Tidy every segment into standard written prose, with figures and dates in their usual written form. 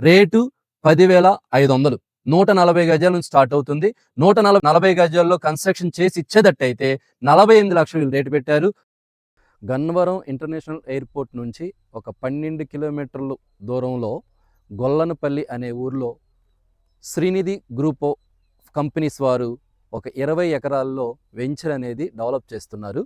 Rate 10,500. 140 గజాల నుంచి start అవుతుంది. 140 గజాల్లో కన్స్ట్రక్షన్ చేసి ఇచ్చేటట్టయితే 48 లక్షలు రేటు పెట్టారు. గన్నవరం ఇంటర్నేషనల్ ఎయిర్పోర్ట్ నుంచి ఒక 12 కిలోమీటర్లు దూరంలో గొల్లనపల్లి అనే ఊర్లో శ్రీనిధి గ్రూప్ ఆఫ్ కంపెనీస్ వారు ఒక 20 ఎకరాల్లో వెంచర్ అనేది డెవలప్ చేస్తున్నారు.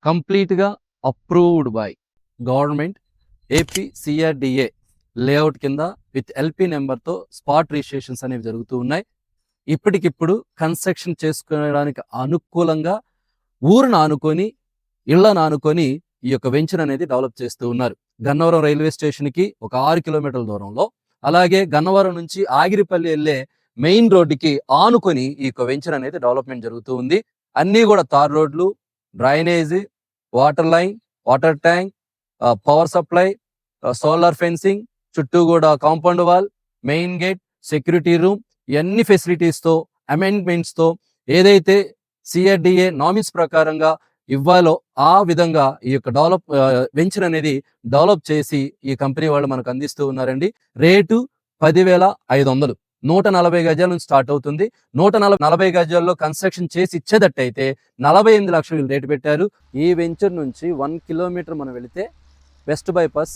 కంప్లీట్గా approved by government APCRDA layout కింద విత్ LP నెంబర్తో స్పాట్ రిజిస్ట్రేషన్స్ అనేవి జరుగుతూ ఉన్నాయి. ఇప్పటికిప్పుడు కన్స్ట్రక్షన్ చేసుకోవడానికి అనుకూలంగా ఊరును ఆనుకొని ఇళ్లను ఆనుకొని ఈ యొక్క వెంచర్ అనేది డెవలప్ చేస్తూ ఉన్నారు. గన్నవరం రైల్వే స్టేషన్కి ఒక 6 కిలోమీటర్ల దూరంలో, అలాగే గన్నవరం నుంచి ఆగిరిపల్లి వెళ్ళే మెయిన్ రోడ్డుకి ఆనుకొని ఈ యొక్క వెంచర్ అనేది డెవలప్మెంట్ జరుగుతూ ఉంది. అన్నీ కూడా తార్ రోడ్లు, drainage, water line, water tank, power supply, solar fencing, చుట్టూ కూడా compound wall, main gate, security room, ఇవన్నీ ఫెసిలిటీస్తో అమెండ్మెంట్స్తో ఏదైతే CRDA నామిన్స్ ప్రకారంగా ఇవ్వాలో ఆ విధంగా ఈ యొక్క వెంచర్ అనేది డెవలప్ చేసి ఈ కంపెనీ వాళ్ళు మనకు అందిస్తూ ఉన్నారండి. రేటు 10,500. 140 గజాల నుంచి స్టార్ట్ అవుతుంది. 140 గజాల్లో కన్స్ట్రక్షన్ చేసి ఇచ్చేటట్టయితే 48 లక్షలు రేటు పెట్టారు. ఈ వెంచర్ నుంచి 1 కిలోమీటర్ మనం వెళితే వెస్ట్ బైపాస్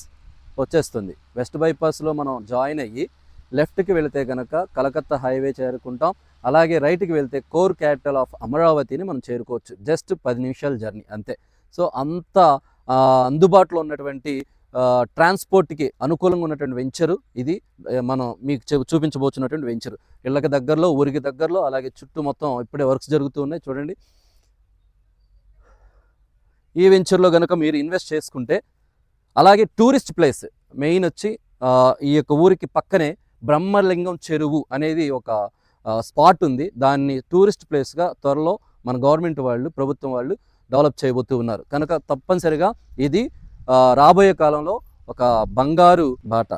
వచ్చేస్తుంది. వెస్ట్ బైపాస్లో మనం జాయిన్ అయ్యి లెఫ్ట్కి వెళితే కనుక కలకత్తా హైవే చేరుకుంటాం. అలాగే రైట్కి వెళ్తే కోర్ క్యాపిటల్ ఆఫ్ అమరావతిని మనం చేరుకోవచ్చు. జస్ట్ 10 నిమిషాల జర్నీ అంతే. సో అంత అందుబాటులో ఉన్నటువంటి ట్రాన్స్పోర్ట్కి అనుకూలంగా ఉన్నటువంటి వెంచరు ఇది. మనం మీకు చూపించబోతున్నటువంటి వెంచరు ఇళ్ళకి దగ్గరలో, ఊరికి దగ్గరలో, అలాగే చుట్టూ మొత్తం ఇప్పుడే వర్క్స్ జరుగుతూ ఉన్నాయి చూడండి. ఈ వెంచర్లో కనుక మీరు ఇన్వెస్ట్ చేసుకుంటే, అలాగే టూరిస్ట్ ప్లేస్ మెయిన్ వచ్చి ఈ యొక్క ఊరికి పక్కనే బ్రహ్మలింగం చెరువు అనేది ఒక స్పాట్ ఉంది. దాన్ని టూరిస్ట్ ప్లేస్గా త్వరలో మన గవర్నమెంట్ వాళ్ళు, ప్రభుత్వం వాళ్ళు డెవలప్ చేయబోతూ ఉన్నారు. కనుక తప్పనిసరిగా ఇది రాబోయే కాలంలో ఒక బంగారు బాట